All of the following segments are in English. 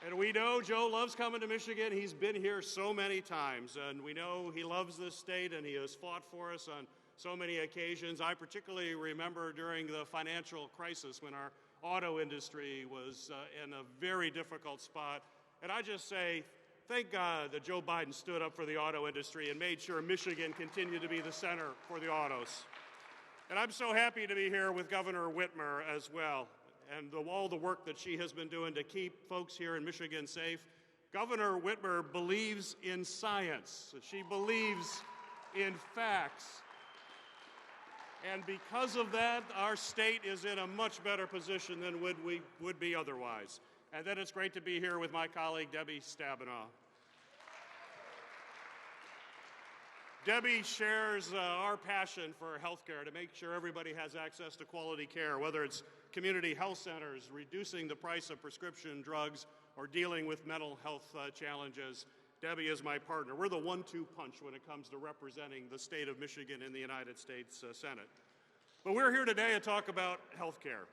And we know Joe loves coming to Michigan. He's been here so many times, and we know he loves this state, and he has fought for us on so many occasions. I particularly remember during the financial crisis when our auto industry was in a very difficult spot. And I just say, thank God that Joe Biden stood up for the auto industry and made sure Michigan continued to be the center for the autos. And I'm so happy to be here with Governor Whitmer as well, and all the work that she has been doing to keep folks here in Michigan safe. Governor Whitmer believes in science. She believes in facts. And because of that, our state is in a much better position than we would be otherwise. And then it's great to be here with my colleague, Debbie Stabenow. Debbie shares our passion for healthcare to make sure everybody has access to quality care, whether it's community health centers, reducing the price of prescription drugs, or dealing with mental health challenges. Debbie is my partner. We're the 1-2 punch when it comes to representing the state of Michigan in the United States Senate. But we're here today to talk about healthcare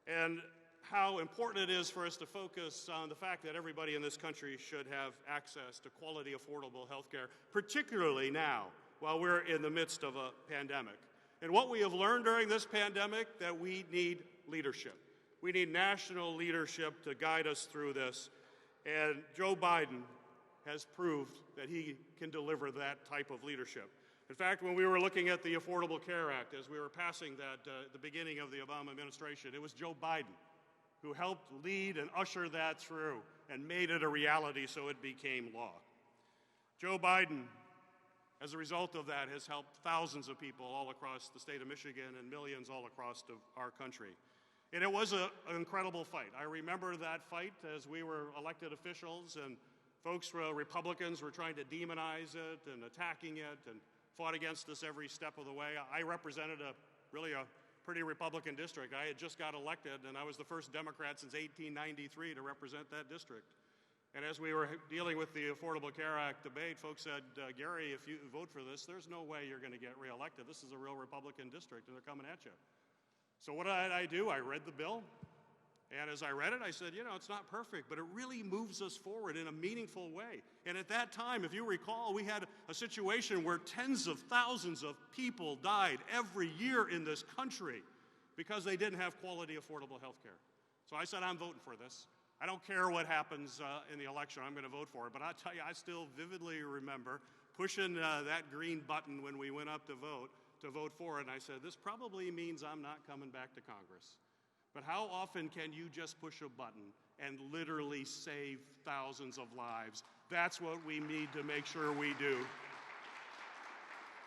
and how important it is for us to focus on the fact that everybody in this country should have access to quality, affordable health care, particularly now, while we're in the midst of a pandemic. And what we have learned during this pandemic, that we need leadership. We need national leadership to guide us through this. And Joe Biden has proved that he can deliver that type of leadership. In fact, when we were looking at the Affordable Care Act, as we were passing that at the beginning of the Obama administration, it was Joe Biden who helped lead and usher that through and made it a reality so it became law. Joe Biden, as a result of that, has helped thousands of people all across the state of Michigan and millions all across our country. And it was an incredible fight. I remember that fight as we were elected officials and folks, Republicans, were trying to demonize it and attacking it and fought against us every step of the way. I represented a pretty Republican district. I had just got elected, and I was the first Democrat since 1893 to represent that district. And as we were dealing with the Affordable Care Act debate, folks said, Gary, if you vote for this, there's no way you're going to get reelected. This is a real Republican district, and they're coming at you. So what did I do? I read the bill. And as I read it, I said, it's not perfect, but it really moves us forward in a meaningful way. And at that time, if you recall, we had a situation where tens of thousands of people died every year in this country because they didn't have quality, affordable health care. So I said, I'm voting for this. I don't care what happens in the election. I'm going to vote for it. But I'll tell you, I still vividly remember pushing that green button when we went up to vote for it. And I said, this probably means I'm not coming back to Congress. But how often can you just push a button and literally save thousands of lives? That's what we need to make sure we do.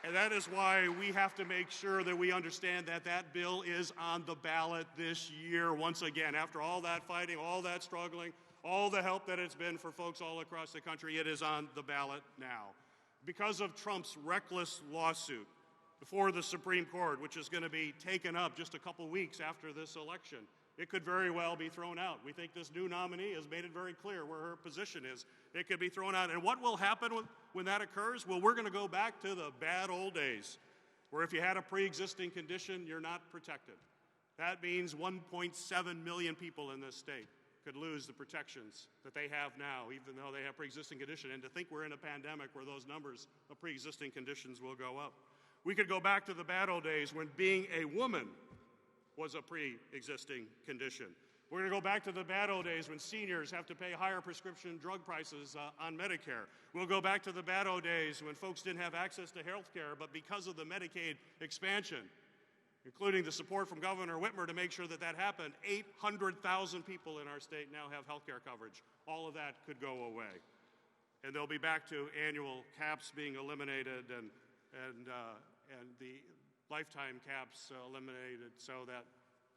And that is why we have to make sure that we understand that that bill is on the ballot this year once again. After all that fighting, all that struggling, all the help that it's been for folks all across the country, it is on the ballot now. Because of Trump's reckless lawsuit before the Supreme Court, which is going to be taken up just a couple weeks after this election, it could very well be thrown out. We think this new nominee has made it very clear where her position is. It could be thrown out. And what will happen when that occurs? Well, we're going to go back to the bad old days, where if you had a pre-existing condition, you're not protected. That means 1.7 million people in this state could lose the protections that they have now, even though they have pre-existing condition. And to think we're in a pandemic where those numbers of pre-existing conditions will go up. We could go back to the bad old days when being a woman was a pre-existing condition. We're going to go back to the bad old days when seniors have to pay higher prescription drug prices on Medicare. We'll go back to the bad old days when folks didn't have access to health care, but because of the Medicaid expansion, including the support from Governor Whitmer to make sure that that happened, 800,000 people in our state now have health care coverage. All of that could go away. And they'll be back to annual caps being eliminated and the lifetime caps eliminated so that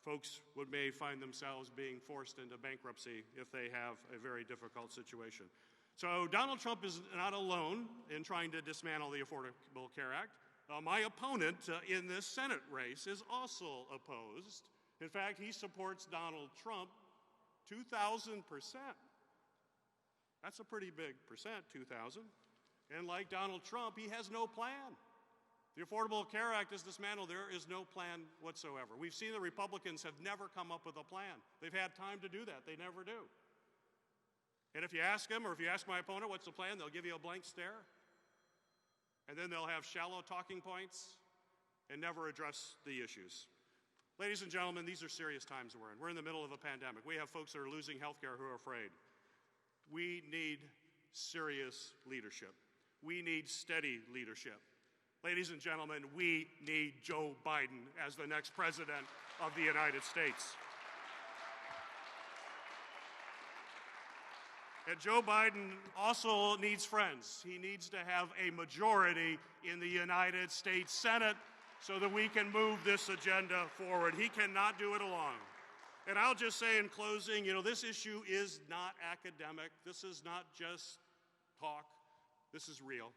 folks may find themselves being forced into bankruptcy if they have a very difficult situation. So Donald Trump is not alone in trying to dismantle the Affordable Care Act. My opponent in this Senate race is also opposed. In fact, he supports Donald Trump 2,000%. That's a pretty big percent, 2,000. And like Donald Trump, he has no plan. The Affordable Care Act is dismantled. There is no plan whatsoever. We've seen the Republicans have never come up with a plan. They've had time to do that. They never do. And if you ask them, or if you ask my opponent, what's the plan, they'll give you a blank stare. And then they'll have shallow talking points and never address the issues. Ladies and gentlemen, these are serious times we're in. We're in the middle of a pandemic. We have folks that are losing health care who are afraid. We need serious leadership. We need steady leadership. Ladies and gentlemen, we need Joe Biden as the next president of the United States. And Joe Biden also needs friends. He needs to have a majority in the United States Senate so that we can move this agenda forward. He cannot do it alone. And I'll just say in closing, this issue is not academic. This is not just talk. This is real.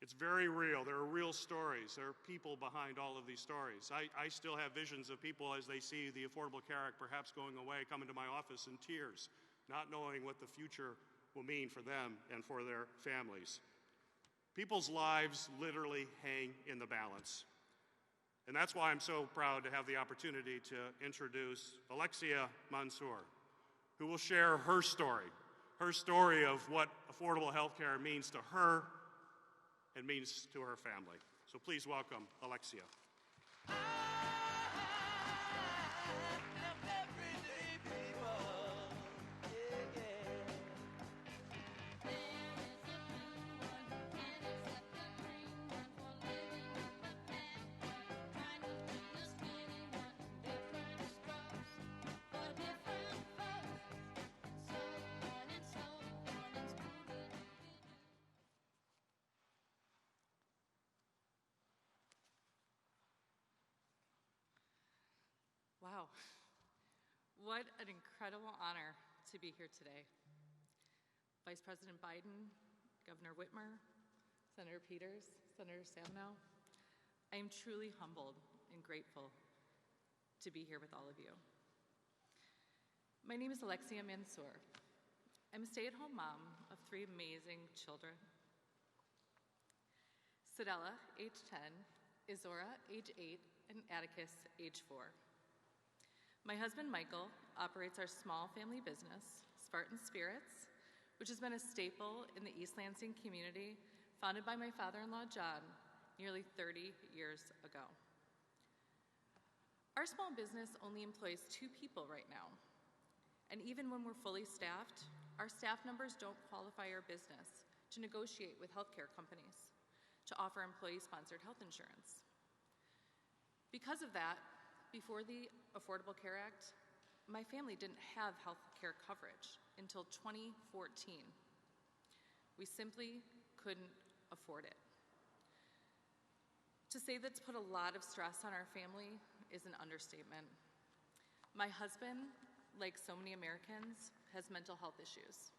It's very real. There are real stories. There are people behind all of these stories. I still have visions of people as they see the Affordable Care Act perhaps going away, coming to my office in tears, not knowing what the future will mean for them and for their families. People's lives literally hang in the balance. And that's why I'm so proud to have the opportunity to introduce Alexia Mansour, who will share her story of what affordable health care means to her and means to her family. So please welcome Alexia. Wow, what an incredible honor to be here today. Vice President Biden, Governor Whitmer, Senator Peters, Senator Stabenow, I am truly humbled and grateful to be here with all of you. My name is Alexia Mansour. I'm a stay-at-home mom of 3 amazing children. Sadella, age 10, Izora, age 8, and Atticus, age 4. My husband, Michael, operates our small family business, Spartan Spirits, which has been a staple in the East Lansing community, founded by my father-in-law, John, nearly 30 years ago. Our small business only employs 2 people right now, and even when we're fully staffed, our staff numbers don't qualify our business to negotiate with healthcare companies to offer employee-sponsored health insurance. Because of that, before the Affordable Care Act, my family didn't have health care coverage until 2014. We simply couldn't afford it. To say that's put a lot of stress on our family is an understatement. My husband, like so many Americans, has mental health issues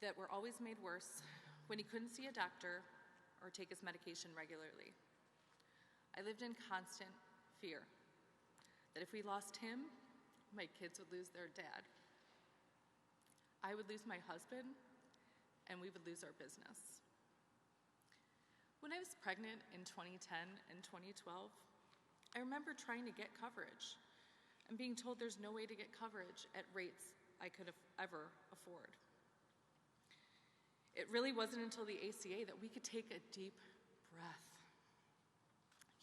that were always made worse when he couldn't see a doctor or take his medication regularly. I lived in constant fear that if we lost him, my kids would lose their dad. I would lose my husband, and we would lose our business. When I was pregnant in 2010 and 2012, I remember trying to get coverage and being told there's no way to get coverage at rates I could ever afford. It really wasn't until the ACA that we could take a deep breath.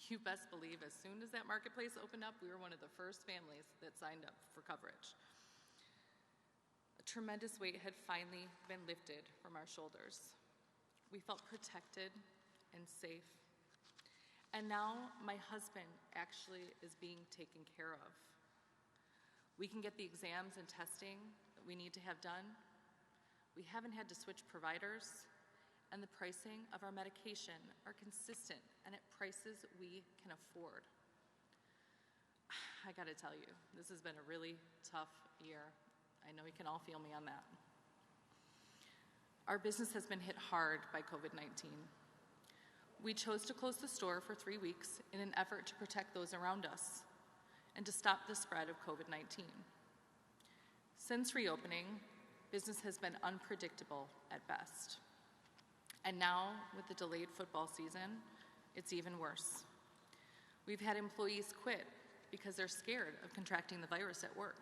You best believe as soon as that marketplace opened up, we were one of the first families that signed up for coverage. A tremendous weight had finally been lifted from our shoulders. We felt protected and safe. And now my husband actually is being taken care of. We can get the exams and testing that we need to have done. We haven't had to switch providers, and the pricing of our medication are consistent and at prices we can afford. I gotta tell you, this has been a really tough year. I know you can all feel me on that. Our business has been hit hard by COVID-19. We chose to close the store for 3 weeks in an effort to protect those around us and to stop the spread of COVID-19. Since reopening, business has been unpredictable at best. And now, with the delayed football season, it's even worse. We've had employees quit because they're scared of contracting the virus at work.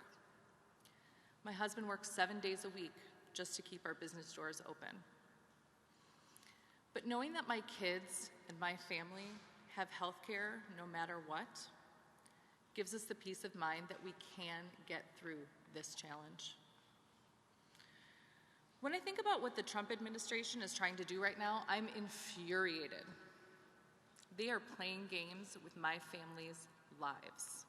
My husband works 7 days a week just to keep our business doors open. But knowing that my kids and my family have health care no matter what gives us the peace of mind that we can get through this challenge. When I think about what the Trump administration is trying to do right now, I'm infuriated. They are playing games with my family's lives.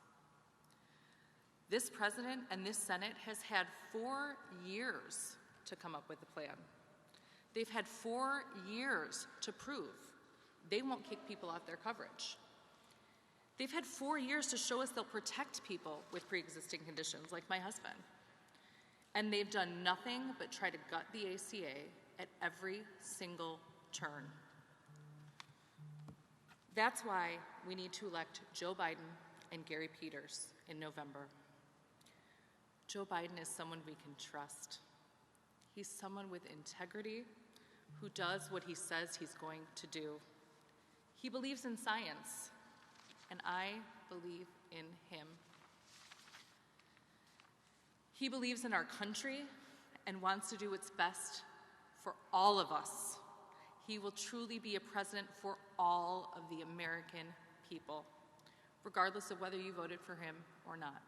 This president and this Senate has had 4 years to come up with a plan. They've had 4 years to prove they won't kick people off their coverage. They've had 4 years to show us they'll protect people with pre-existing conditions like my husband. And they've done nothing but try to gut the ACA at every single turn. That's why we need to elect Joe Biden and Gary Peters in November. Joe Biden is someone we can trust. He's someone with integrity who does what he says he's going to do. He believes in science, and I believe in him. He believes in our country and wants to do what's best for all of us. He will truly be a president for all of the American people, regardless of whether you voted for him or not.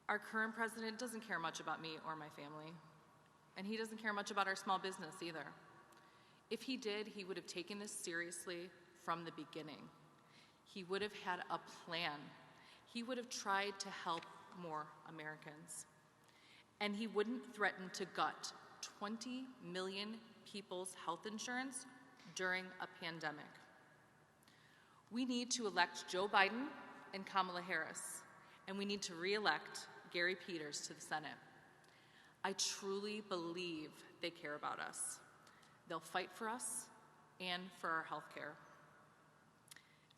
Our current president doesn't care much about me or my family, and he doesn't care much about our small business either. If he did, he would have taken this seriously from the beginning. He would have had a plan. He would have tried to help more Americans. And he wouldn't threaten to gut 20 million people's health insurance during a pandemic. We need to elect Joe Biden and Kamala Harris, and we need to re-elect Gary Peters to the Senate. I truly believe they care about us. They'll fight for us and for our health care.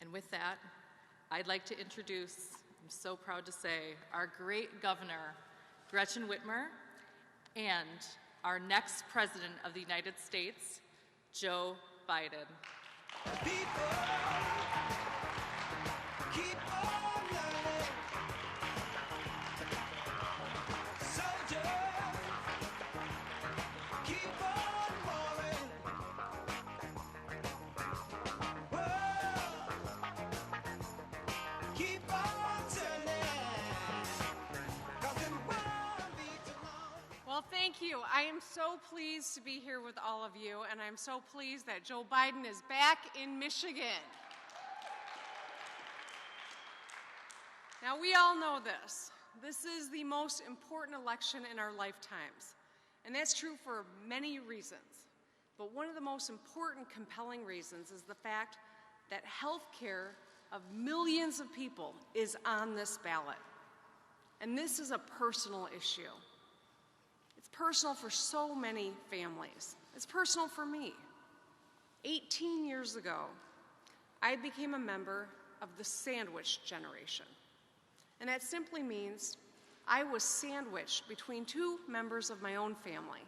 And with that, I'd like to introduce, I'm so proud to say, our great governor, Gretchen Whitmer, and our next president of the United States, Joe Biden. People, keep on learning. Soldiers, keep on moving. World, keep on turning. 'Cause it won't be too long. Well, thank you. I am so pleased to be here with all of you, and I'm so pleased that Joe Biden is back in Michigan. Now, we all know this. This is the most important election in our lifetimes, and that's true for many reasons. But one of the most important, compelling reasons is the fact that health care of millions of people is on this ballot. And this is a personal issue. It's personal for so many families. It's personal for me. 18 years ago, I became a member of the sandwich generation. And that simply means I was sandwiched between 2 members of my own family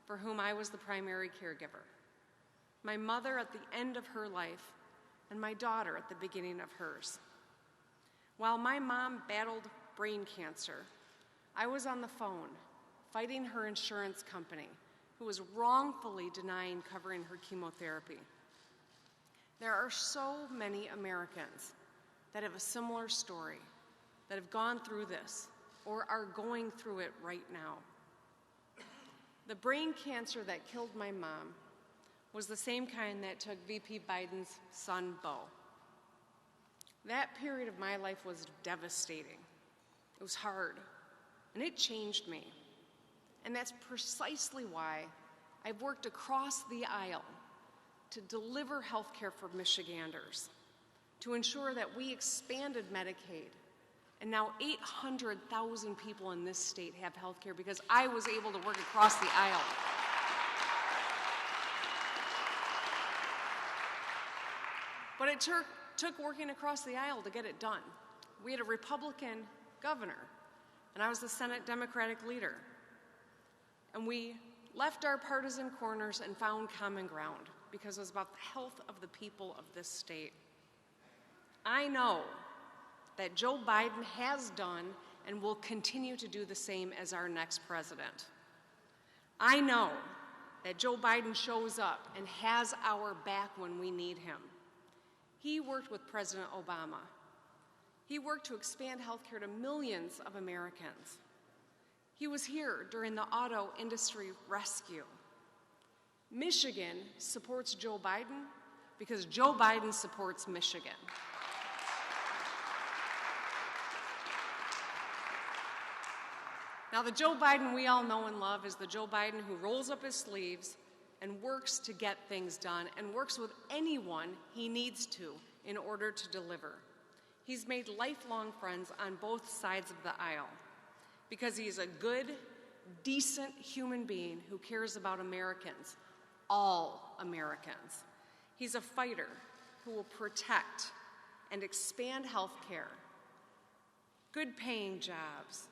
for whom I was the primary caregiver. My mother at the end of her life and my daughter at the beginning of hers. While my mom battled brain cancer, I was on the phone fighting her insurance company, who was wrongfully denying covering her chemotherapy. There are so many Americans that have a similar story, that have gone through this or are going through it right now. The brain cancer that killed my mom was the same kind that took VP Biden's son, Beau. That period of my life was devastating. It was hard, and it changed me. And that's precisely why I've worked across the aisle to deliver health care for Michiganders, to ensure that we expanded Medicaid, and now 800,000 people in this state have health care because I was able to work across the aisle. But it took working across the aisle to get it done. We had a Republican governor, and I was the Senate Democratic leader. And we left our partisan corners and found common ground because it was about the health of the people of this state. I know that Joe Biden has done and will continue to do the same as our next president. I know that Joe Biden shows up and has our back when we need him. He worked with President Obama. He worked to expand health care to millions of Americans. He was here during the auto industry rescue. Michigan supports Joe Biden because Joe Biden supports Michigan. Now, the Joe Biden we all know and love is the Joe Biden who rolls up his sleeves and works to get things done and works with anyone he needs to in order to deliver. He's made lifelong friends on both sides of the aisle because he's a good, decent human being who cares about Americans, all Americans. He's a fighter who will protect and expand health care, good-paying jobs,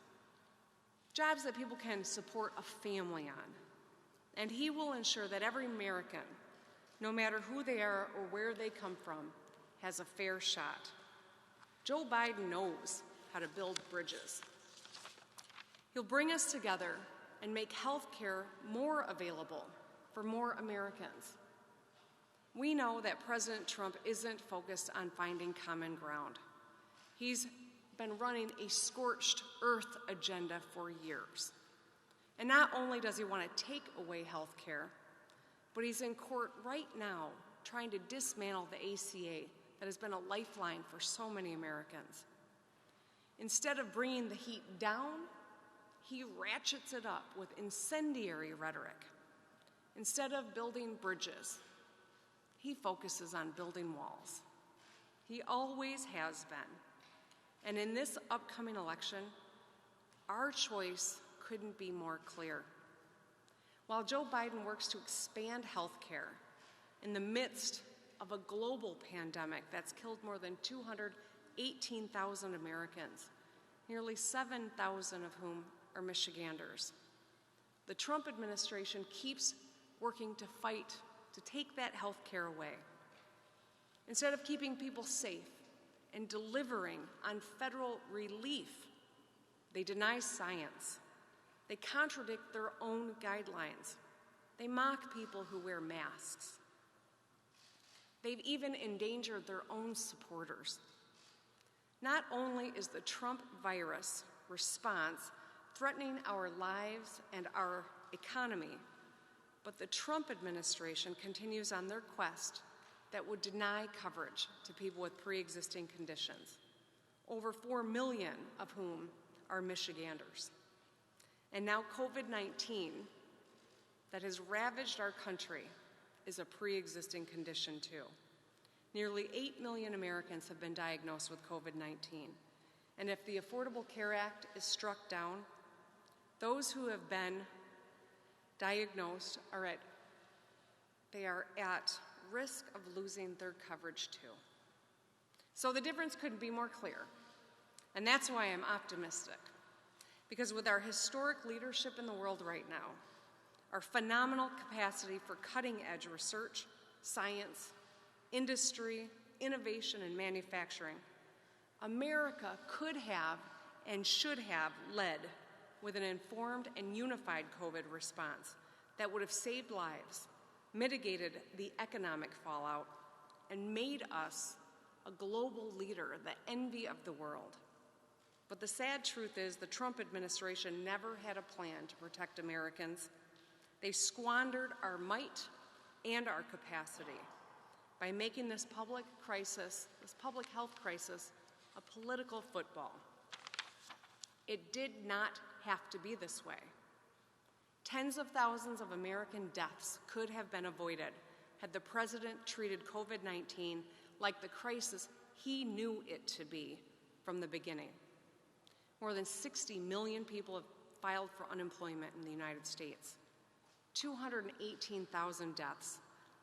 jobs that people can support a family on. And he will ensure that every American, no matter who they are or where they come from, has a fair shot. Joe Biden knows how to build bridges. He'll bring us together and make health care more available for more Americans. We know that President Trump isn't focused on finding common ground. He's been running a scorched earth agenda for years. And not only does he want to take away health care, but he's in court right now trying to dismantle the ACA that has been a lifeline for so many Americans. Instead of bringing the heat down, he ratchets it up with incendiary rhetoric. Instead of building bridges, he focuses on building walls. He always has been. And in this upcoming election, our choice couldn't be more clear. While Joe Biden works to expand health care in the midst of a global pandemic that's killed more than 218,000 Americans, nearly 7,000 of whom are Michiganders, the Trump administration keeps working to fight to take that health care away. Instead of keeping people safe and delivering on federal relief, they deny science. They contradict their own guidelines. They mock people who wear masks. They've even endangered their own supporters. Not only is the Trump virus response threatening our lives and our economy, but the Trump administration continues on their quest that would deny coverage to people with pre-existing conditions, over 4 million of whom are Michiganders. And now COVID-19 that has ravaged our country is a pre-existing condition too. Nearly 8 million Americans have been diagnosed with COVID-19. And if the Affordable Care Act is struck down, those who have been diagnosed are at risk of losing their coverage too. So the difference couldn't be more clear. And that's why I'm optimistic. Because with our historic leadership in the world right now, our phenomenal capacity for cutting-edge research, science, industry, innovation, and manufacturing, America could have and should have led with an informed and unified COVID response that would have saved lives, mitigated the economic fallout, and made us a global leader, the envy of the world. But the sad truth is the Trump administration never had a plan to protect Americans. They squandered our might and our capacity by making this public health crisis, a political football. It did not have to be this way. Tens of thousands of American deaths could have been avoided had the president treated COVID-19 like the crisis he knew it to be from the beginning. More than 60 million people have filed for unemployment in the United States. 218,000 deaths,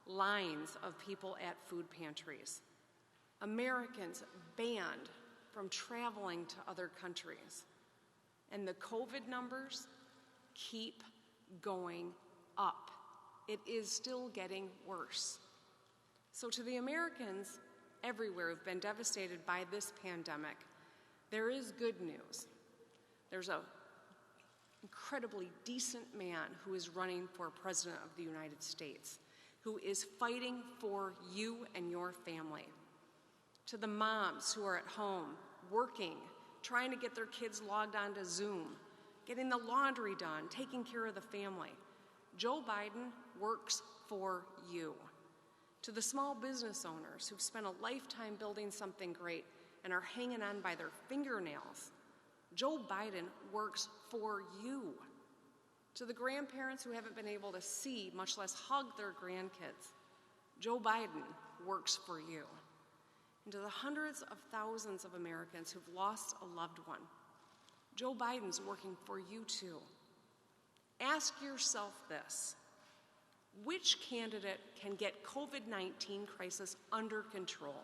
lines of people at food pantries. Americans banned from traveling to other countries. And the COVID numbers keep going up. It is still getting worse. So to the Americans everywhere who've been devastated by this pandemic, There is good news. There's an incredibly decent man who is running for President of the United States, who is fighting for you and your family. To the moms who are at home, working, trying to get their kids logged onto Zoom, getting the laundry done, taking care of the family, Joe Biden works for you. To the small business owners who've spent a lifetime building something great and are hanging on by their fingernails, Joe Biden works for you. To the grandparents who haven't been able to see, much less hug their grandkids, Joe Biden works for you. And to the hundreds of thousands of Americans who've lost a loved one, Joe Biden's working for you too. Ask yourself this: which candidate can get COVID-19 crisis under control?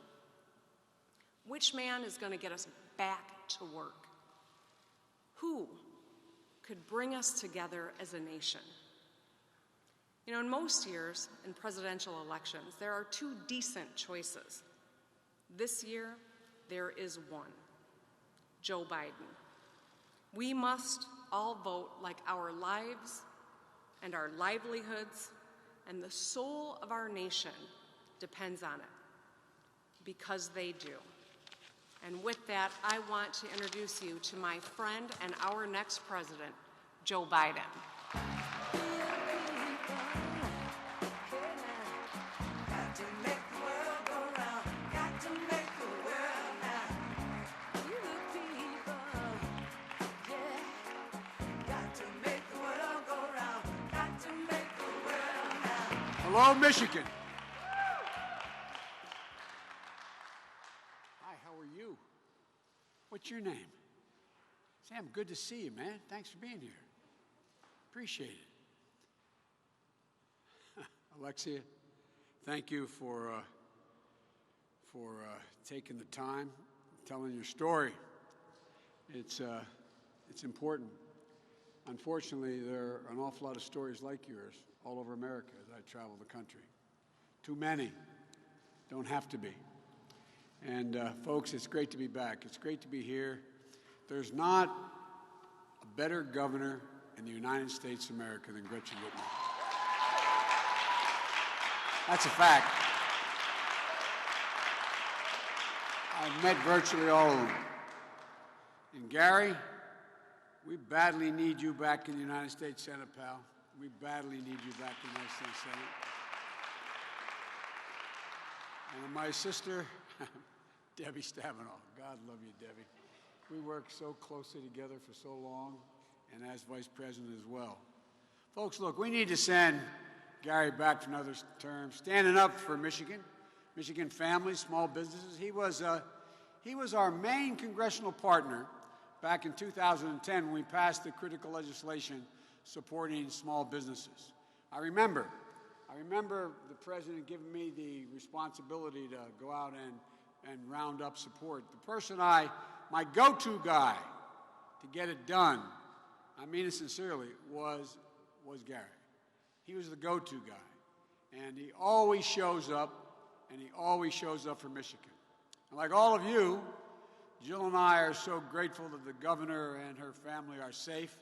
Which man is going to get us back to work? Who could bring us together as a nation? You know, in most years, in presidential elections, there are two decent choices. This year, there is one: Joe Biden. We must all vote like our lives and our livelihoods and the soul of our nation depends on it, because they do. And with that, I want to introduce you to my friend and our next president, Joe Biden. Got to make the world go round. Got to make the world now. You people, yeah. Got to make the world go round. Got to make the world now. Hello, Michigan. Hi, how are you? What's your name? Sam, good to see you, man. Thanks for being here. Appreciate it. Alexia, thank you for taking the time, telling your story. It's important. Unfortunately, there are an awful lot of stories like yours all over America as I travel the country. Too many. Don't have to be. And folks, it's great to be back. It's great to be here. There's not a better governor in the United States of America than Gretchen Whitmer. That's a fact. I've met virtually all of them. And Gary, we badly need you back in the United States Senate, pal. We badly need you back in the United States Senate. And my sister, Debbie Stabenow. God love you, Debbie. We worked so closely together for so long, and as vice president as well. Folks, look, we need to send Gary back for another term, standing up for Michigan, Michigan families, small businesses. He was our main congressional partner back in 2010 when we passed the critical legislation supporting small businesses. I remember the president giving me the responsibility to go out and round up support. The person my go-to guy to get it done, I mean it sincerely, was Gary. He was the go-to guy. And he always shows up, and he always shows up for Michigan. And like all of you, Jill and I are so grateful that the governor and her family are safe.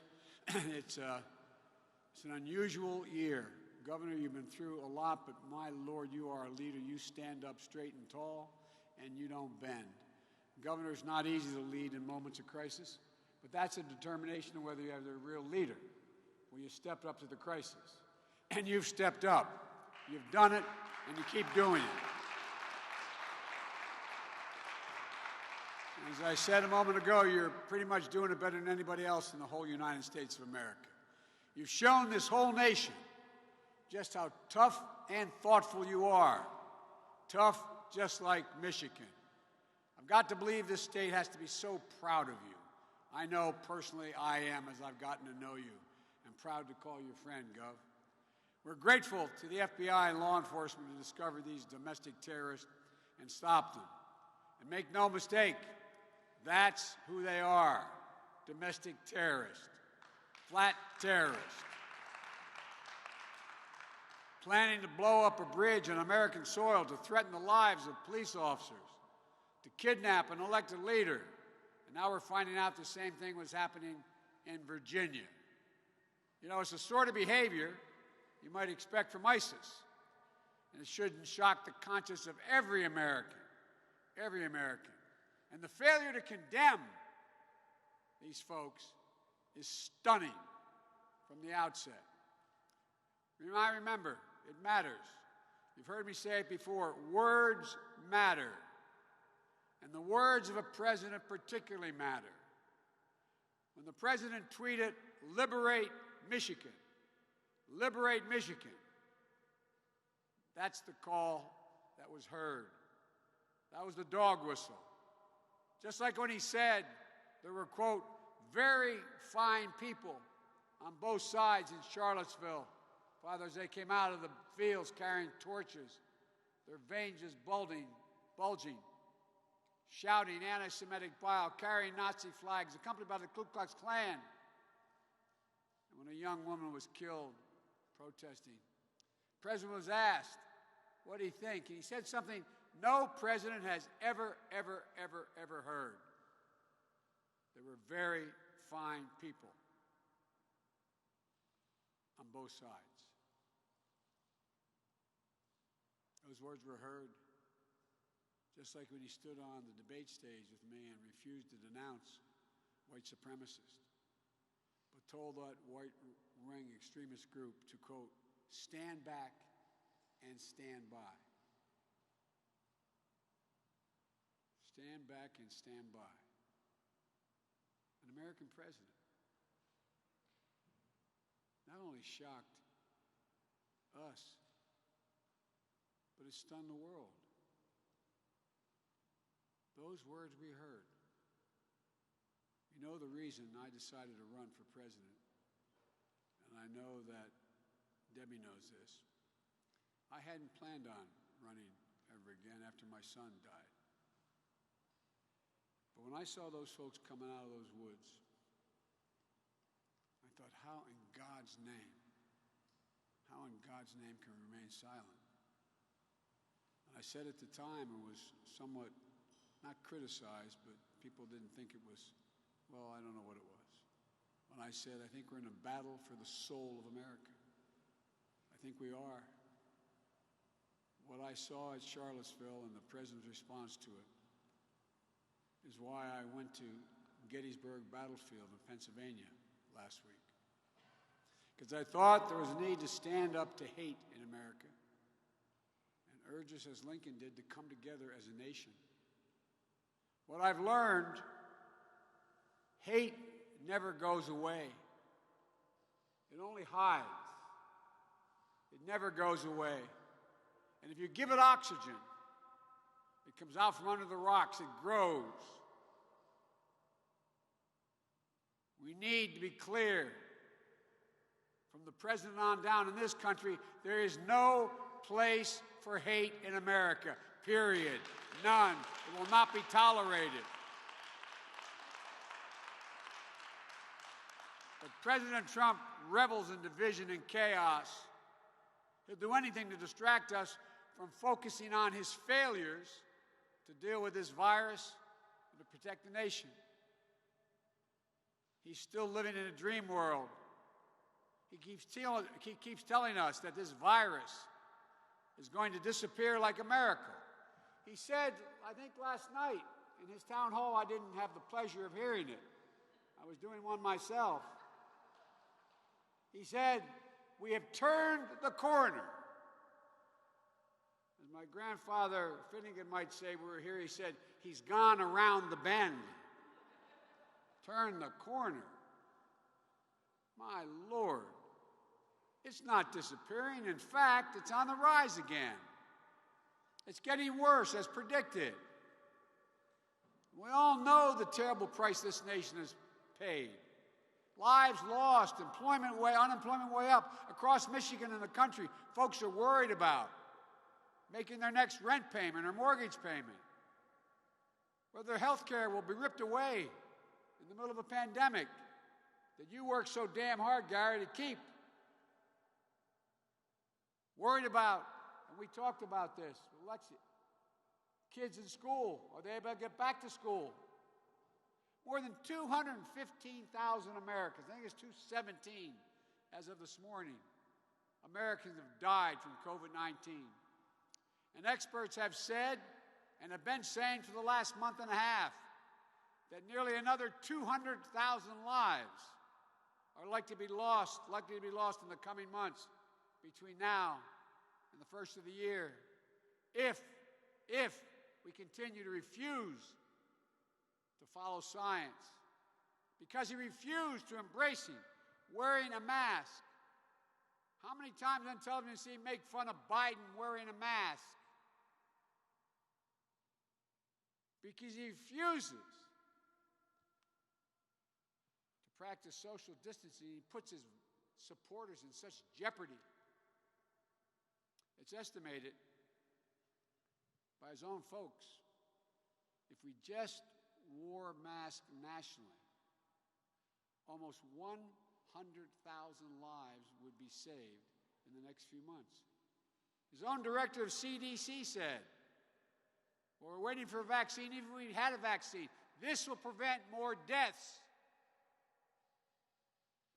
It's an unusual year. Governor, you've been through a lot, but my Lord, you are a leader. You stand up straight and tall, and you don't bend. Governor, it's not easy to lead in moments of crisis, but that's a determination of whether you have a real leader. Well, you stepped up to the crisis, and you've stepped up. You've done it, and you keep doing it. As I said a moment ago, you're pretty much doing it better than anybody else in the whole United States of America. You've shown this whole nation just how tough and thoughtful you are. Tough just like Michigan. I've got to believe this state has to be so proud of you. I know personally I am as I've gotten to know you. I'm proud to call you friend, Gov. We're grateful to the FBI and law enforcement to discover these domestic terrorists and stop them. And make no mistake, that's who they are, domestic terrorists, flat terrorists. Planning to blow up a bridge on American soil to threaten the lives of police officers, to kidnap an elected leader, And now we're finding out the same thing was happening in Virginia. You know, it's the sort of behavior you might expect from ISIS. And it shouldn't shock the conscience of every American. Every American. And the failure to condemn these folks is stunning from the outset. I remember, it matters. You've heard me say it before, words matter. And the words of a president particularly matter. When the president tweeted, "Liberate Michigan," liberate Michigan, that's the call that was heard. That was the dog whistle. Just like when he said there were, quote, very fine people on both sides in Charlottesville. Father, as they came out of the fields carrying torches, their veins just bulging, shouting anti-Semitic bile, carrying Nazi flags, accompanied by the Ku Klux Klan. And when a young woman was killed protesting, the president was asked, what did he think? And he said something no president has ever heard. There were very fine people on both sides. Those words were heard just like when he stood on the debate stage with me and refused to denounce white supremacists, but told that white ring extremist group to, quote, stand back and stand by. Stand back and stand by. An American president not only shocked us, but it stunned the world. Those words we heard. You know the reason I decided to run for president, and I know that Debbie knows this. I hadn't planned on running ever again after my son died. But when I saw those folks coming out of those woods, I thought, how in God's name can we remain silent? And I said at the time, it was somewhat not criticized, but people didn't think it was, well, I don't know what it was. When I said, I think we're in a battle for the soul of America. I think we are. What I saw at Charlottesville and the president's response to it is why I went to Gettysburg Battlefield in Pennsylvania last week. Because I thought there was a need to stand up to hate in America and urge us, as Lincoln did, to come together as a nation. What I've learned, hate never goes away. It only hides. It never goes away. And if you give it oxygen, it comes out from under the rocks, it grows. We need to be clear. From the president on down in this country, there is no place for hate in America, period. None. It will not be tolerated. But President Trump revels in division and chaos. He'll do anything to distract us from focusing on his failures to deal with this virus and to protect the nation. He's still living in a dream world. He keeps telling us that this virus is going to disappear like a miracle. He said, I think last night in his town hall, I didn't have the pleasure of hearing it. I was doing one myself. He said, we have turned the corner. As my grandfather Finnegan might say, we were here, he said, he's gone around the bend. Turn the corner. My Lord. It's not disappearing. In fact, it's on the rise again. It's getting worse, as predicted. We all know the terrible price this nation has paid. Lives lost, unemployment way up. Across Michigan and the country, folks are worried about making their next rent payment or mortgage payment. Whether their health care will be ripped away in the middle of a pandemic that you work so damn hard, Gary, to keep. Worried about, and we talked about this with Lexi, kids in school. Are they able to get back to school? More than 215,000 Americans, I think it's 217 as of this morning, Americans have died from COVID-19. And experts have said, and have been saying for the last month and a half, that nearly another 200,000 lives are likely to be lost in the coming months between now and the first of the year, if we continue to refuse to follow science, because he refused to embrace wearing a mask. How many times on television do you see make fun of Biden wearing a mask? Because he refuses to practice social distancing. He puts his supporters in such jeopardy. It's estimated by his own folks, if we just wore masks nationally, almost 100,000 lives would be saved in the next few months. His own director of CDC said, well, we're waiting for a vaccine. Even if we had a vaccine, this will prevent more deaths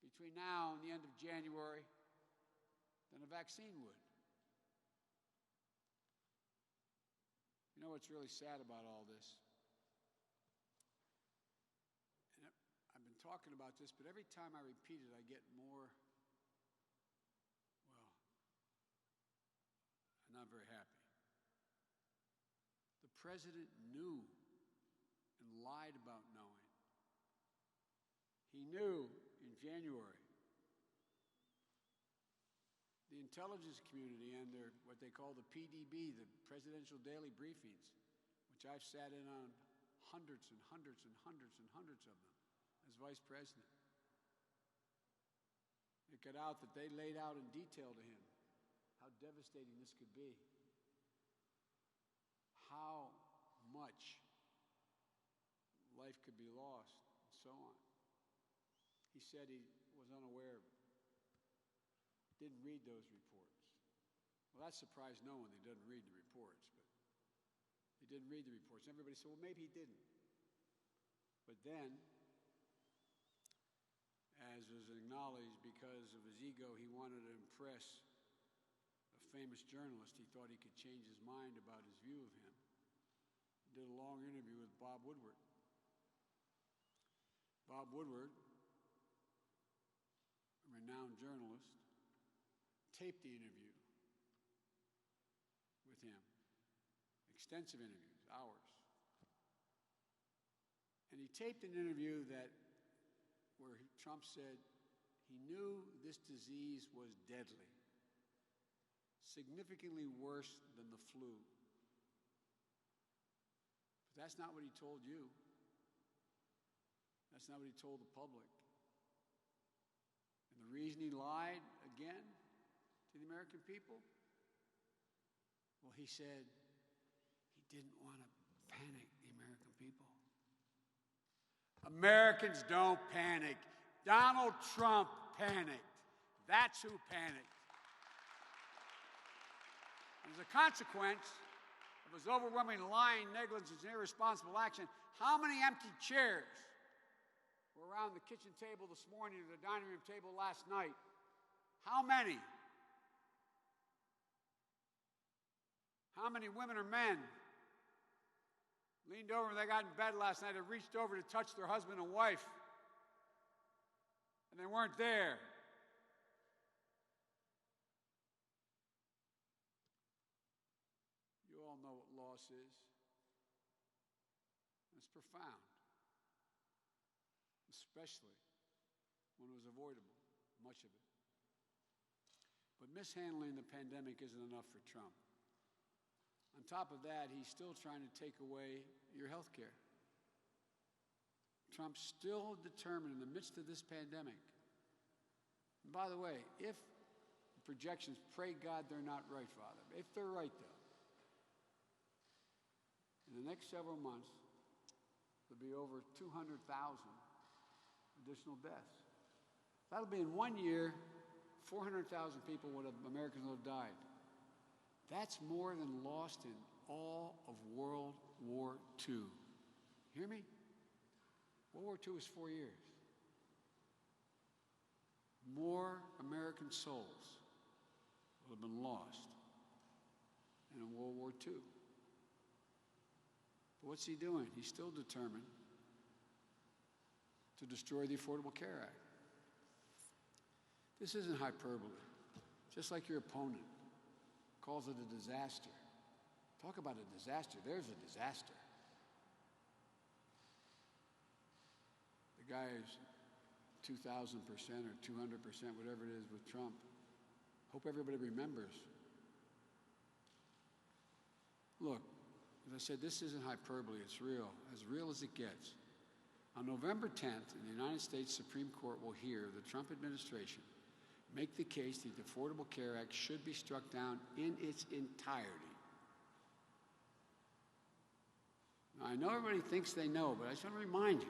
between now and the end of January than a vaccine would. You know what's really sad about all this? And I've been talking about this, but every time I repeat it, I get more, well, I'm not very happy. The president knew and lied about knowing. He knew in January the intelligence community and their, what they call the PDB, the Presidential Daily Briefings, which I've sat in on hundreds and hundreds and hundreds and hundreds of them as vice president. It got out that they laid out in detail to him how devastating this could be, how much life could be lost, and so on. He said he was unaware of it. Didn't read those reports. Well, that surprised no one. They didn't read the reports, but he didn't read the reports. Everybody said, well, maybe he didn't. But then, as was acknowledged, because of his ego, he wanted to impress a famous journalist. He thought he could change his mind about his view of him. He did a long interview with Bob Woodward. Bob Woodward, a renowned journalist, taped the interview with him. Extensive interviews, hours. And he taped an interview where Trump said he knew this disease was deadly, significantly worse than the flu. But that's not what he told you. That's not what he told the public. And the reason he lied again to the American people? Well, he said he didn't want to panic the American people. Americans don't panic. Donald Trump panicked. That's who panicked. As a consequence of his overwhelming lying, negligence, and irresponsible action, how many empty chairs were around the kitchen table this morning or the dining room table last night? How many? How many women or men leaned over when they got in bed last night and reached over to touch their husband and wife, and they weren't there? You all know what loss is. It's profound, especially when it was avoidable, much of it. But mishandling the pandemic isn't enough for Trump. On top of that, he's still trying to take away your health care. Trump's still determined in the midst of this pandemic. And by the way, if the projections, pray God they're not right, Father. If they're right, though, in the next several months, there'll be over 200,000 additional deaths. That'll be in 1 year, 400,000 people Americans would have died. That's more than lost in all of World War II. Hear me? World War II was 4 years. More American souls will have been lost than in World War II. But what's he doing? He's still determined to destroy the Affordable Care Act. This isn't hyperbole. Just like your opponent calls it a disaster. Talk about a disaster. There's a disaster. The guy is 2,000% or 200%, whatever it is with Trump. Hope everybody remembers. Look, as I said, this isn't hyperbole. It's real as it gets. On November 10th, the United States Supreme Court will hear the Trump administration make the case that the Affordable Care Act should be struck down in its entirety. Now, I know everybody thinks they know, but I just want to remind you,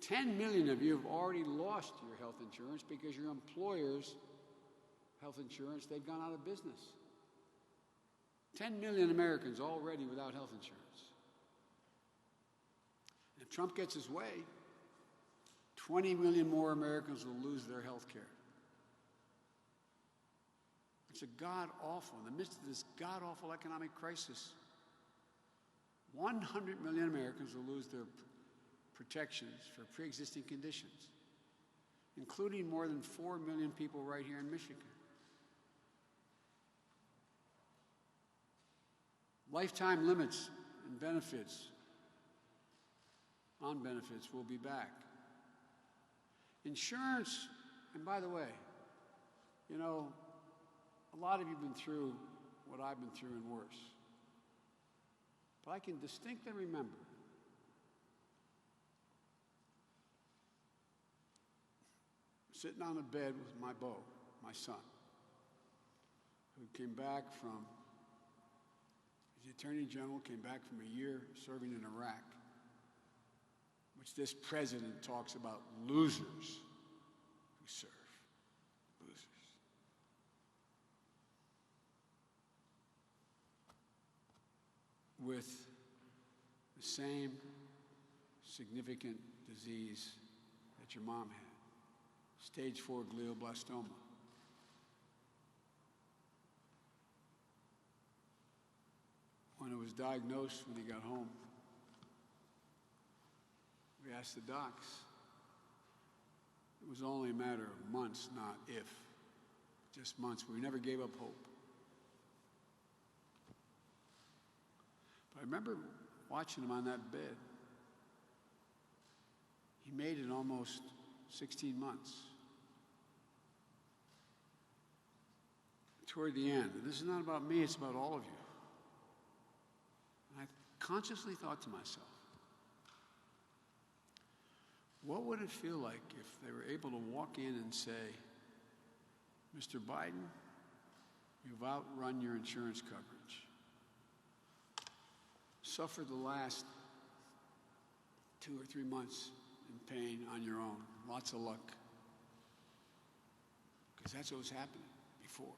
10 million of you have already lost your health insurance because your employer's health insurance, they've gone out of business. 10 million Americans already without health insurance. If Trump gets his way, 20 million more Americans will lose their health care. It's a god-awful, in the midst of this god-awful economic crisis, 100 million Americans will lose their protections for pre-existing conditions, including more than 4 million people right here in Michigan. Lifetime limits and benefits, on benefits, will be back. Insurance, and by the way, you know, a lot of you have been through what I've been through and worse. But I can distinctly remember sitting on a bed with my beau, my son, who came back from, the Attorney General came back from a year serving in Iraq, which this president talks about losers who serve. Losers. With the same significant disease that your mom had, stage 4 glioblastoma. When it was diagnosed, when he got home, we asked the docs. It was only a matter of months, not if, just months. We never gave up hope. But I remember watching him on that bed. He made it almost 16 months. Toward the end, and this is not about me, it's about all of you. And I consciously thought to myself, what would it feel like if they were able to walk in and say, Mr. Biden, you've outrun your insurance coverage. Suffer the last 2 or 3 months in pain on your own. Lots of luck. Because that's what was happening before.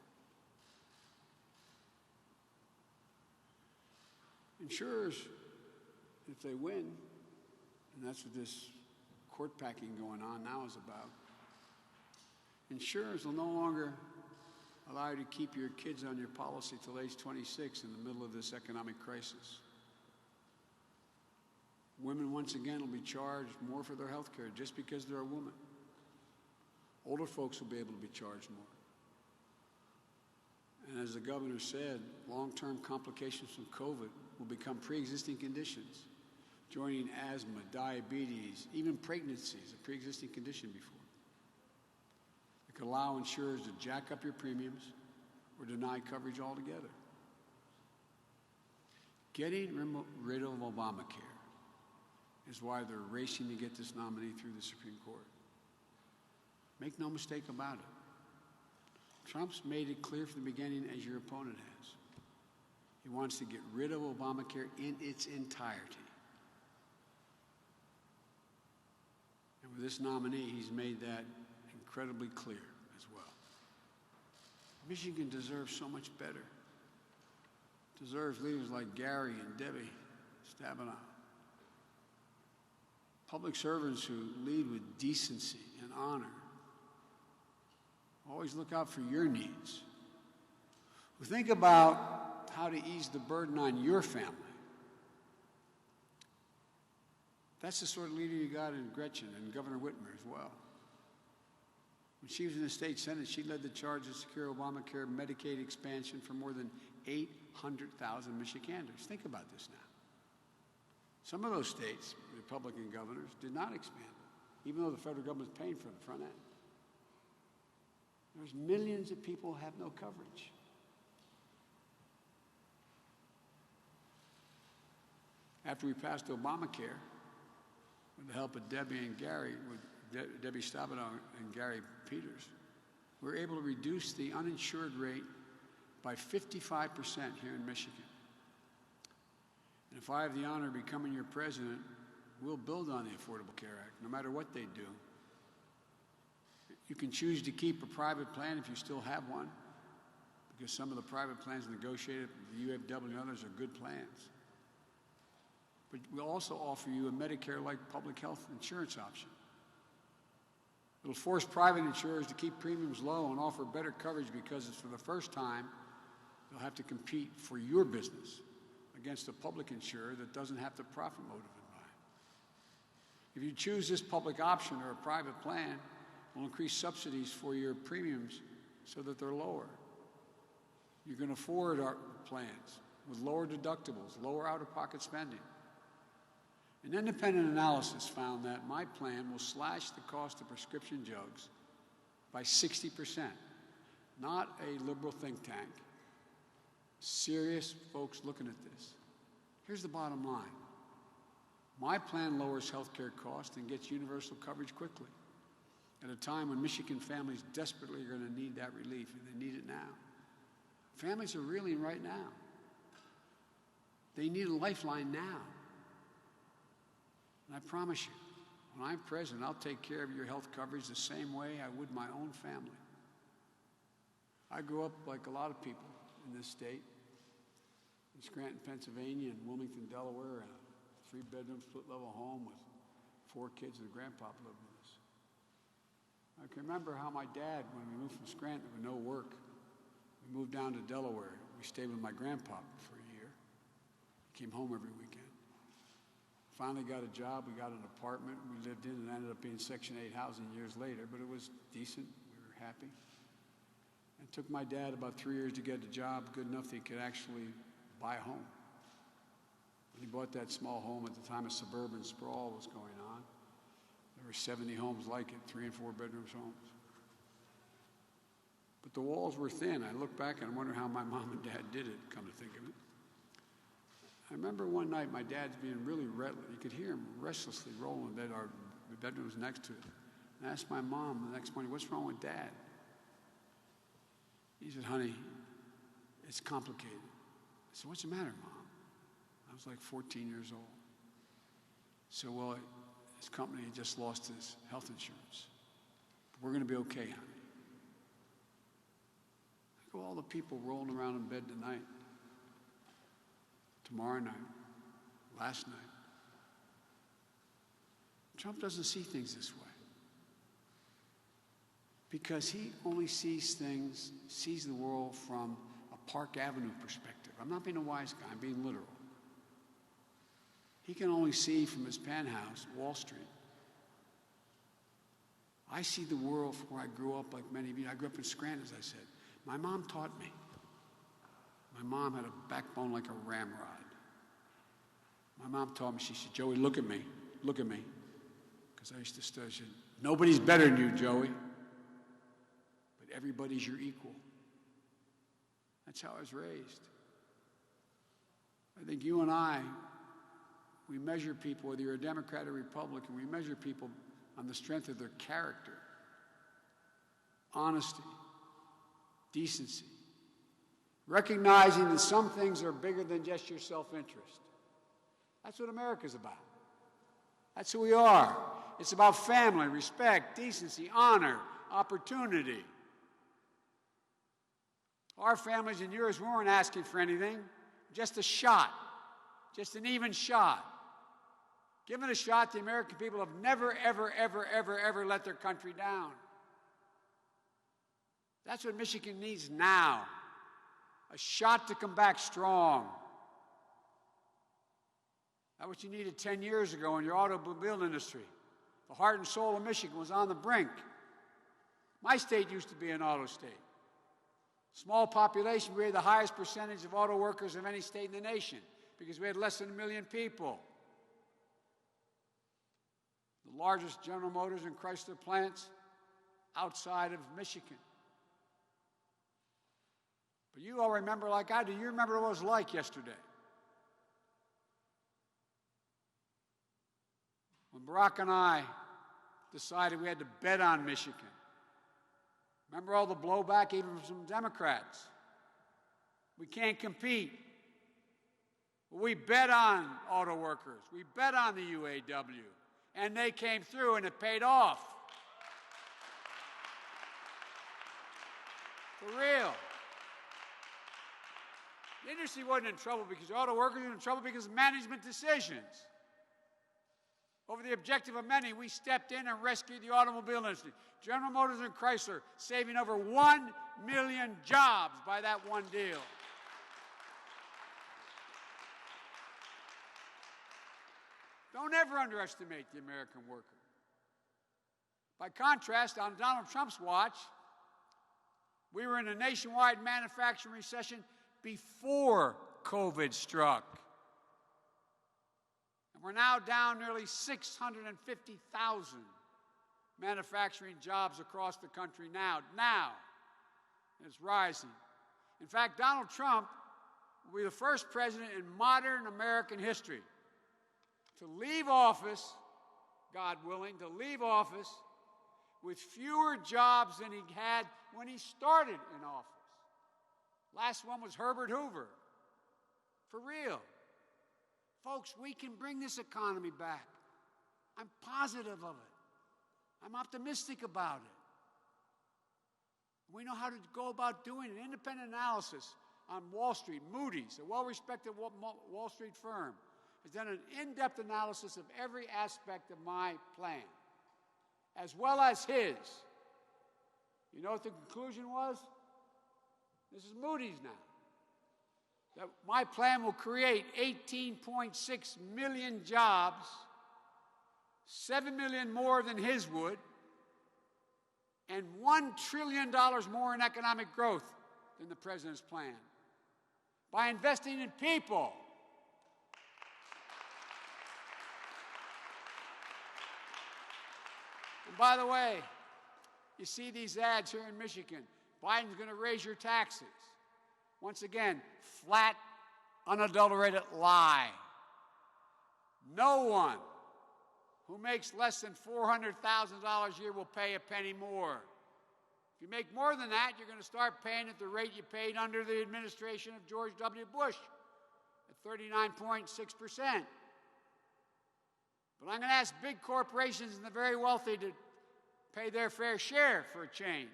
Insurers, if they win, and that's what this court packing going on now is about, insurers will no longer allow you to keep your kids on your policy till age 26 in the middle of this economic crisis. Women, once again, will be charged more for their health care just because they're a woman. Older folks will be able to be charged more. And as the governor said, long-term complications from COVID will become pre-existing conditions, joining asthma, diabetes, even pregnancy is a pre-existing condition before. It could allow insurers to jack up your premiums or deny coverage altogether. Getting rid of Obamacare is why they're racing to get this nominee through the Supreme Court. Make no mistake about it. Trump's made it clear from the beginning, as your opponent has. He wants to get rid of Obamacare in its entirety. And with this nominee, he's made that incredibly clear as well. Michigan deserves so much better. Deserves leaders like Gary and Debbie Stabenow. Public servants who lead with decency and honor always look out for your needs, who think about how to ease the burden on your family. That's the sort of leader you got in Gretchen and Governor Whitmer as well. When she was in the state Senate, she led the charge to secure Obamacare Medicaid expansion for more than 800,000 Michiganders. Think about this now. Some of those states, Republican governors, did not expand it, even though the federal government is paying for the front end. There's millions of people who have no coverage. After we passed Obamacare, with the help of Debbie and Gary, with Debbie Stabenow and Gary Peters, we were able to reduce the uninsured rate by 55% here in Michigan. And if I have the honor of becoming your president, we'll build on the Affordable Care Act, no matter what they do. You can choose to keep a private plan if you still have one, because some of the private plans negotiated with the UFW and others are good plans. But we'll also offer you a Medicare-like public health insurance option. It'll force private insurers to keep premiums low and offer better coverage because it's for the first time they'll have to compete for your business against a public insurer that doesn't have the profit motive in mind. If you choose this public option or a private plan, we'll increase subsidies for your premiums so that they're lower. You can afford our plans with lower deductibles, lower out-of-pocket spending. An independent analysis found that my plan will slash the cost of prescription drugs by 60%. Not a liberal think tank. Serious folks looking at this. Here's the bottom line. My plan lowers health care costs and gets universal coverage quickly, at a time when Michigan families desperately are going to need that relief, and they need it now. Families are reeling right now. They need a lifeline now. And I promise you, when I'm president, I'll take care of your health coverage the same way I would my own family. I grew up like a lot of people in this state, in Scranton, Pennsylvania, and Wilmington, Delaware, in a 3-bedroom, split-level home with 4 kids and a grandpa lived with us. I can remember how my dad, when we moved from Scranton with no work, we moved down to Delaware. We stayed with my grandpa for a year. He came home every weekend. Finally got a job. We got an apartment we lived in, and ended up being Section 8 housing years later, but it was decent. We were happy. It took my dad about 3 years to get a job good enough that he could actually buy a home. When he bought that small home at the time a suburban sprawl was going on, there were 70 homes like it, 3- and 4-bedroom homes. But the walls were thin. I look back and I wonder how my mom and dad did it, come to think of it. I remember one night my dad's being really restless. You could hear him restlessly rolling in bed. Our bedroom was next to it. And I asked my mom the next morning, "What's wrong with Dad?" He said, "Honey, it's complicated." I said, "What's the matter, Mom?" I was like 14 years old. So, well, his company had just lost his health insurance. But we're going to be okay, honey. I go, all the people rolling around in bed tonight, tomorrow night, last night. Trump doesn't see things this way. Because he only sees the world from a Park Avenue perspective. I'm not being a wise guy, I'm being literal. He can only see from his penthouse, Wall Street. I see the world from where I grew up, like many of you. I grew up in Scranton, as I said. My mom taught me. My mom had a backbone like a ramrod. My mom taught me, she said, "Joey, look at me, look at me." Because I used to study, she said, "Nobody's better than you, Joey. But everybody's your equal." That's how I was raised. I think you and I, we measure people, whether you're a Democrat or Republican, we measure people on the strength of their character, honesty, decency, recognizing that some things are bigger than just your self-interest. That's what America's about. That's who we are. It's about family, respect, decency, honor, opportunity. Our families and yours, we weren't asking for anything, just a shot, just an even shot. Given a shot, the American people have never, ever, ever, ever, ever let their country down. That's what Michigan needs now. A shot to come back strong. That's what you needed 10 years ago in your automobile industry. The heart and soul of Michigan was on the brink. My state used to be an auto state. Small population, we had the highest percentage of auto workers of any state in the nation because we had less than 1 million people. The largest General Motors and Chrysler plants outside of Michigan. But you all remember like I do. You remember what it was like yesterday. When Barack and I decided we had to bet on Michigan. Remember all the blowback even from some Democrats? We can't compete. We bet on auto workers. We bet on the UAW. And they came through and it paid off. For real. The industry wasn't in trouble because the auto workers were in trouble because of management decisions. Over the objective of many, we stepped in and rescued the automobile industry. General Motors and Chrysler saving over 1 million jobs by that one deal. Don't ever underestimate the American worker. By contrast, on Donald Trump's watch, we were in a nationwide manufacturing recession before COVID struck. And we're now down nearly 650,000 manufacturing jobs across the country now. And it's rising. In fact, Donald Trump will be the first president in modern American history to leave office, God willing, to leave office with fewer jobs than he had when he started in office. Last one was Herbert Hoover. For real. Folks, we can bring this economy back. I'm positive of it. I'm optimistic about it. We know how to go about doing an independent analysis on Wall Street. Moody's, a well-respected Wall Street firm, has done an in-depth analysis of every aspect of my plan, as well as his. You know what the conclusion was? This is Moody's now. That my plan will create 18.6 million jobs, 7 million more than his would, and $1 trillion more in economic growth than the president's plan. By investing in people. And by the way, you see these ads here in Michigan. Biden's going to raise your taxes. Once again, flat, unadulterated lie. No one who makes less than $400,000 a year will pay a penny more. If you make more than that, you're going to start paying at the rate you paid under the administration of George W. Bush at 39.6%. But I'm going to ask big corporations and the very wealthy to pay their fair share for a change.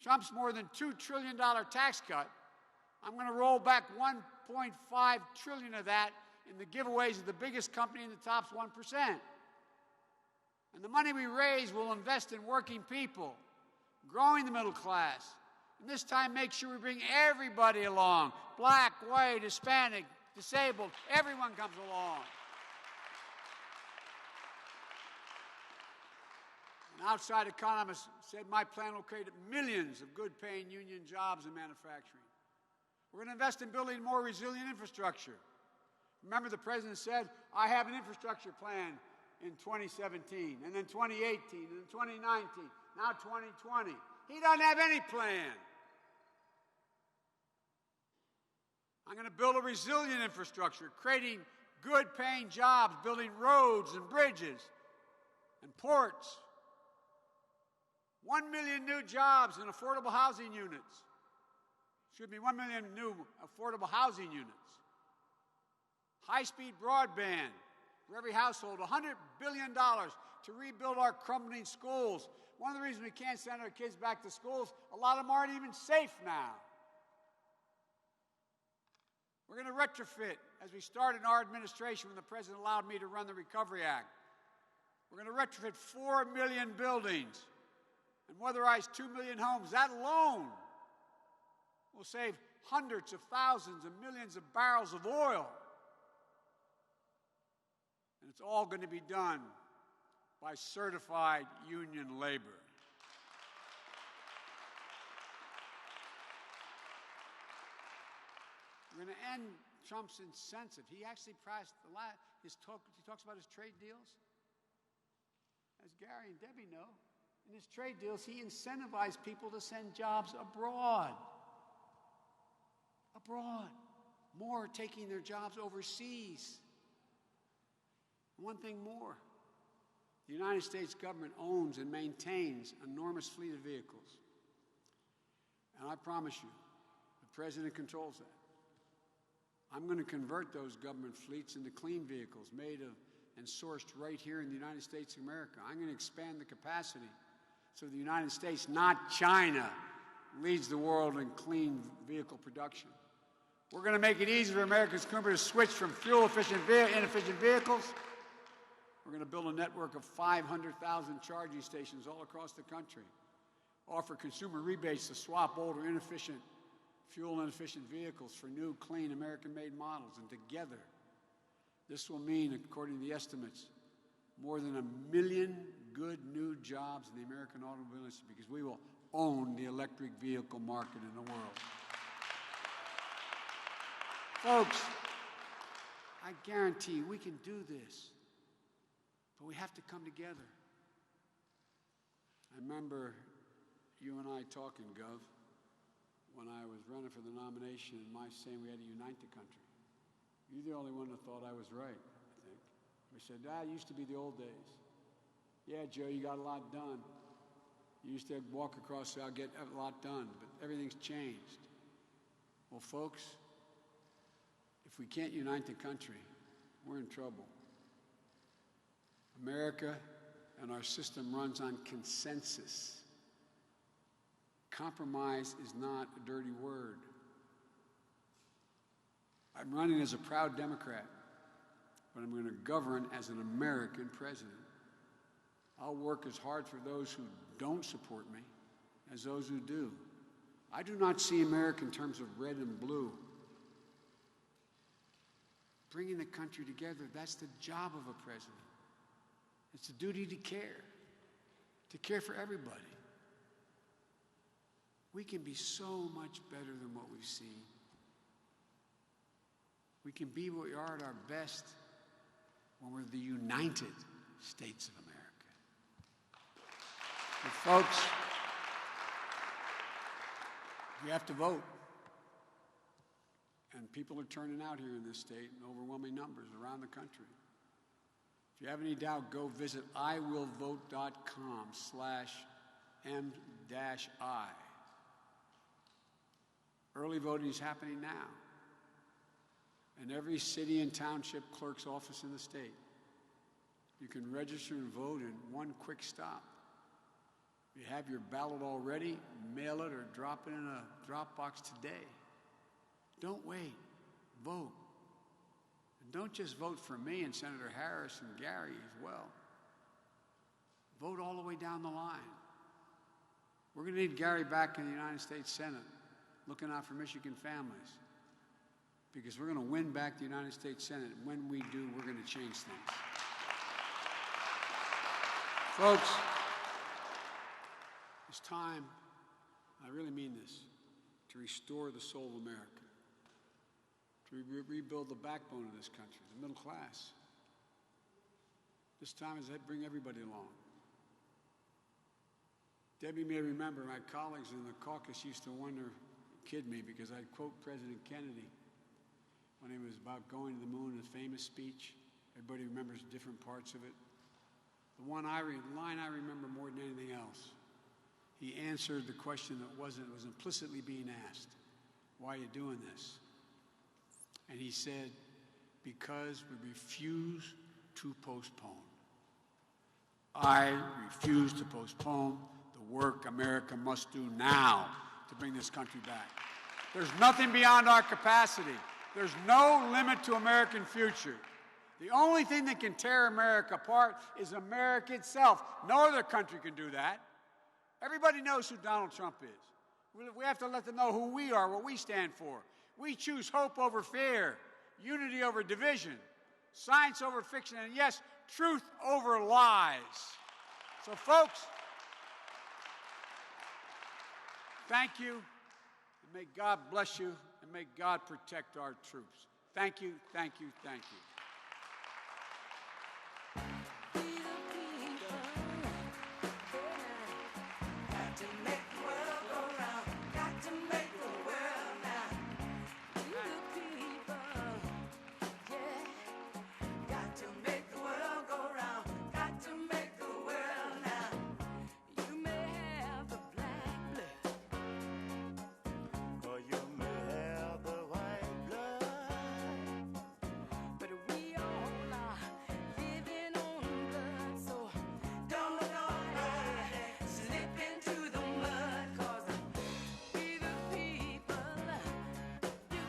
Trump's more than $2 trillion tax cut, I'm going to roll back $1.5 trillion of that in the giveaways of the biggest company in the top 1%. And the money we raise will invest in working people, growing the middle class. And this time, make sure we bring everybody along. Black, white, Hispanic, disabled, everyone comes along. An outside economist said my plan will create millions of good-paying union jobs in manufacturing. We're going to invest in building more resilient infrastructure. Remember, the president said, I have an infrastructure plan in 2017, and then 2018, and then 2019, now 2020. He doesn't have any plan. I'm going to build a resilient infrastructure, creating good-paying jobs, building roads and bridges and ports. 1 million new jobs in affordable housing units. 1 million new affordable housing units. High-speed broadband for every household. $100 billion to rebuild our crumbling schools. One of the reasons we can't send our kids back to schools, a lot of them aren't even safe now. We're going to retrofit as we started in our administration when the President allowed me to run the Recovery Act. We're going to retrofit 4 million buildings and weatherize 2 million homes. That alone will save hundreds of thousands and millions of barrels of oil. And it's all going to be done by certified union labor. We're going to end Trump's incentive. He actually priced he talks about his trade deals. As Gary and Debbie know, in his trade deals, he incentivized people to send jobs abroad. Abroad. More are taking their jobs overseas. One thing more. The United States government owns and maintains an enormous fleet of vehicles. And I promise you, the President controls that. I'm going to convert those government fleets into clean vehicles made of and sourced right here in the United States of America. I'm going to expand the capacity so the United States, not China, leads the world in clean vehicle production. We're going to make it easy for American consumers to switch from fuel-efficient, inefficient vehicles. We're going to build a network of 500,000 charging stations all across the country, offer consumer rebates to swap older, inefficient, fuel-inefficient vehicles for new, clean, American-made models. And together, this will mean, according to the estimates, more than 1 million good new jobs in the American automobile industry, because we will own the electric vehicle market in the world. Folks, I guarantee we can do this, but we have to come together. I remember you and I talking, Gov, when I was running for the nomination, and my saying we had to unite the country. You're the only one that thought I was right, I think. We said, it used to be the old days. Yeah, Joe, you got a lot done. You used to walk across the aisle, get a lot done, but everything's changed. Well, folks, if we can't unite the country, we're in trouble. America and our system runs on consensus. Compromise is not a dirty word. I'm running as a proud Democrat, but I'm going to govern as an American president. I'll work as hard for those who don't support me as those who do. I do not see America in terms of red and blue. Bringing the country together, that's the job of a president. It's a duty to care for everybody. We can be so much better than what we've seen. We can be what we are at our best when we're the United States of America. But folks, you have to vote. And people are turning out here in this state in overwhelming numbers around the country. If you have any doubt, go visit iwillvote.com/M-I. Early voting is happening now. In every city and township clerk's office in the state. You can register and vote in one quick stop. If you have your ballot already, mail it or drop it in a drop box today. Don't wait. Vote. And don't just vote for me and Senator Harris and Gary as well. Vote all the way down the line. We're going to need Gary back in the United States Senate, looking out for Michigan families, because we're going to win back the United States Senate. When we do, we're going to change things. Folks, it's time, I really mean this, to restore the soul of America, to rebuild the backbone of this country, the middle class. This time is to bring everybody along. Debbie may remember my colleagues in the caucus used to kid me, because I'd quote President Kennedy when he was about going to the moon in his famous speech. Everybody remembers different parts of it. The line I remember more than anything else, he answered the question that was implicitly being asked. Why are you doing this? And he said, because we refuse to postpone. I refuse to postpone the work America must do now to bring this country back. There's nothing beyond our capacity. There's no limit to American future. The only thing that can tear America apart is America itself. No other country can do that. Everybody knows who Donald Trump is. We have to let them know who we are, what we stand for. We choose hope over fear, unity over division, science over fiction, and yes, truth over lies. So, folks, thank you, and may God bless you, and may God protect our troops. Thank you, thank you, thank you.